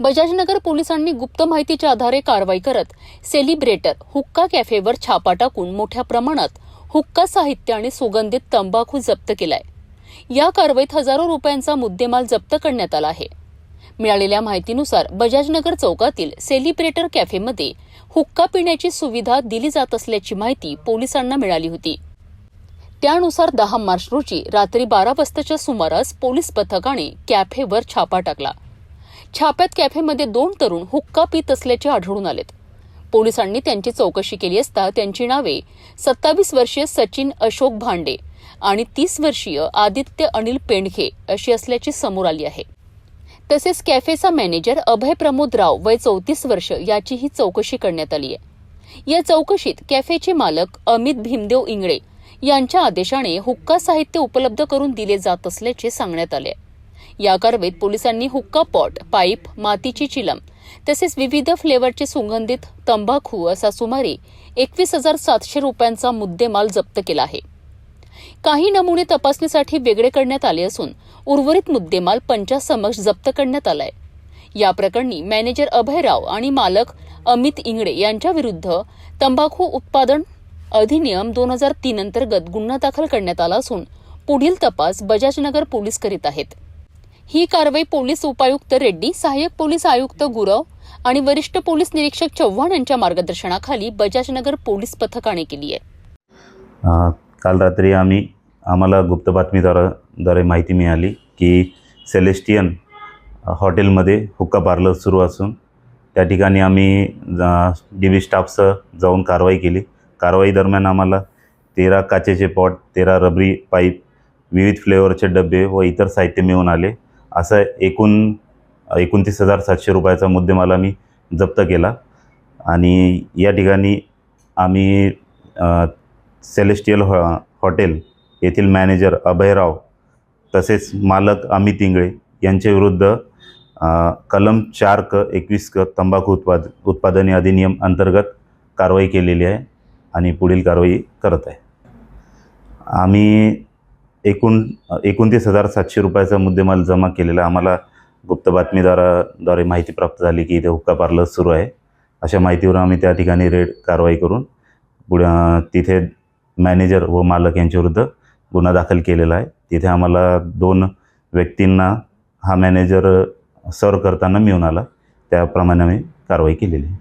बजाजनगर पोलिसांनी गुप्त माहितीच्या आधारे कारवाई करत सेलिब्रेटर हुक्का कॅफेवर छापा टाकून मोठ्या प्रमाणात हुक्का साहित्य आणि सुगंधित तंबाखू जप्त केलाय। या कारवाईत हजारो रुपयांचा मुद्देमाल जप्त करण्यात आला आहे। मिळालेल्या माहितीनुसार बजाजनगर चौकातील सेलिब्रेटर कॅफेमध्ये हुक्का पिण्याची सुविधा दिली जात असल्याची माहिती पोलिसांना मिळाली होती। त्यानुसार 10 मार्च रोजी रात्री 12 वाजताच्या सुमारास पोलीस पथकाने कॅफेवर छापा टाकला। छाप्यात कॅफेमध्ये 2 तरुण हुक्का पित असल्याचे आढळून आलेत। पोलिसांनी त्यांची चौकशी केली असता त्यांची नावे 27 वर्षीय सचिन अशोक भांडे आणि 30 वर्षीय आदित्य अनिल पेंडखे अशी असल्याची समोर आली आहे। तसेच कॅफेचा मॅनेजर अभय प्रमोद राव वय 34 वर्ष याचीही चौकशी करण्यात आली आहे। या चौकशीत कॅफेचे मालक अमित भीमदेव इंगळे यांच्या आदेशाने हुक्का साहित्य उपलब्ध करून दिले जात असल्याचे सांगण्यात आले। या कारवाईत पोलिसांनी हुक्का पॉट, पाईप, मातीची चिलम तसेच विविध फ्लेवरचे सुगंधित तंबाखू असा सुमारे 21,700 रुपयांचा मुद्देमाल जप्त केला आहे। काही नमुने तपासणीसाठी वेगळे करण्यात आले असून उर्वरित मुद्देमाल पंचासमक्ष जप्त करण्यात आलाय। या प्रकरणी मॅनेजर अभय राव आणि मालक अमित इंगळे यांच्या विरुद्ध तंबाखू उत्पादन अधिनियम 2003 अंतर्गत गुन्हा दाखल करण्यात आला असून पुढील तपास बजाजनगर पोलीस करीत आहेत। ही कारवाई पोलीस उपायुक्त रेड्डी, सहाय्यक पोलीस आयुक्त गुरव आणि वरिष्ठ पोलीस निरीक्षक चव्हाण यांच्या मार्गदर्शनाखाली बजाजनगर पोलीस पथकाने केली आहे। काल रात्री आम्हाला गुप्त बातमीदाराद्वारे माहिती मिळाली की सेलेस्टियन हॉटेलमध्ये हुक्का पार्लर सुरू असून त्या ठिकाणी आम्ही डीबी स्टाफसह जाऊन कारवाई केली। कारवाई दरम्यान आम्हाला 13 काचेचे पॉट, 13 रबरी पाईप, विविध फ्लेवरचे डबे व इतर साहित्य मिळून आले। असं एकूण 29,700 रुपयाचा मुद्देमाल आम्ही जप्त केला आणि या ठिकाणी आम्ही सेलेस्टियल हॉटेल येथील मॅनेजर अभयराव तसेच मालक अमित इंगळे यांच्या विरुद्ध कलम 4(क)21(क) तंबाखू उत्पादने अधिनियम अंतर्गत कारवाई केलेली आहे आणि पुढील कारवाई करत आहे। आम्ही 29,700 रुपयाचा मुद्देमाल जमा केलेला। आम्हाला गुप्त बातमीदाराद्वारे माहिती प्राप्त झाली की इथे हुक्का पार्लर सुरू आहे। अशा माहितीवर आम्ही त्या ठिकाणी रेड कारवाई करून तिथे मॅनेजर व मालक यांच्याविरुद्ध गुन्हा दाखल केलेला आहे। तिथे आम्हाला 2 व्यक्तींना हा मॅनेजर सर्व करताना मिळून आला, त्याप्रमाणे आम्ही कारवाई केलेली आहे।